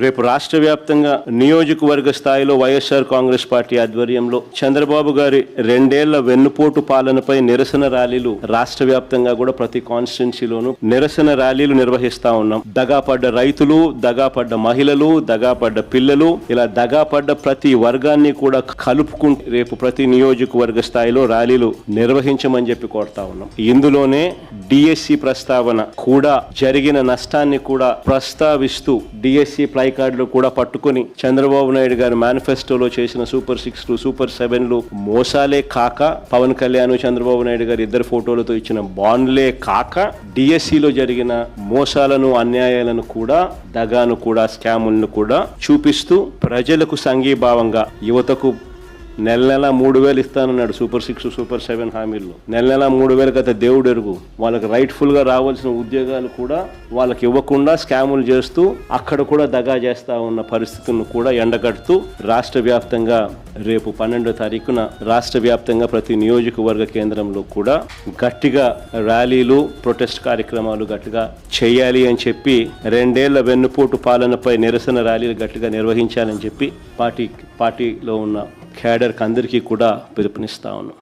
రేపు రాష్ట్ర వ్యాప్తంగా నియోజకవర్గ స్థాయిలో వైఎస్ఆర్ కాంగ్రెస్ పార్టీ ఆధ్వర్యంలో చంద్రబాబు గారి 2 ఏళ్ల వెన్నుపోటు పాలనపై నిరసన ర్యాలీలు రాష్ట్ర వ్యాప్తంగా కూడా ప్రతి కాన్స్టిట్యున్సీలోనూ నిరసన ర్యాలీలు నిర్వహిస్తా ఉన్నాం. దగాపడ్డ రైతులు, దగాపడ్డ మహిళలు, దగాపడ్డ పిల్లలు, ఇలా దగాపడ్డ ప్రతి వర్గాన్ని కూడా కలుపుకుంటూ రేపు ప్రతి నియోజకవర్గ స్థాయిలో ర్యాలీలు నిర్వహించమని చెప్పి కోరుతా ఉన్నాం. ఇందులోనే డిఎస్సి ప్రస్తావన కూడా జరిగిన నష్టాన్ని కూడా ప్రస్తావిస్తూ డిఎస్సి ప్లై కార్డులు కూడా పట్టుకుని చంద్రబాబు నాయుడు గారి మేనిఫెస్టోలో చేసిన సూపర్ 6 సూపర్ 7 మోసాలే కాక, పవన్ కళ్యాణ్ చంద్రబాబు నాయుడు గారి ఇద్దరు ఫోటోలతో ఇచ్చిన బాండ్లే కాక, డిఎస్సిలో జరిగిన మోసాలను, అన్యాయాలను కూడా, దగాను కూడా, స్కాములను కూడా చూపిస్తూ ప్రజలకు సంఘీభావంగా యువతకు నెల 3,000 ఇస్తానన్నాడు సూపర్ 6 సూపర్ 7 హామీల్లో. నెల 3,000 కథ దేవుడు ఎరుగు. వాళ్ళకి రైట్ఫుల్ గా రావాల్సిన ఉద్యోగాలు కూడా వాళ్ళకి ఇవ్వకుండా స్కాములు చేస్తూ అక్కడ కూడా దగా చేస్తా ఉన్న పరిస్థితులను కూడా ఎండగడుతూ రాష్ట్ర వ్యాప్తంగా రేపు 12వ తారీఖున రాష్ట్ర వ్యాప్తంగా ప్రతి నియోజకవర్గ కేంద్రంలో కూడా గట్టిగా ర్యాలీలు, ప్రొటెస్ట్ కార్యక్రమాలు గట్టిగా చేయాలి అని చెప్పి 2 ఏళ్ల వెన్నుపోటు పాలనపై నిరసన ర్యాలీలు గట్టిగా నిర్వహించాలని చెప్పి పార్టీలో ఉన్న క్యాడర్కి అందరికీ కూడా పిలుపునిస్తా ఉన్నాం.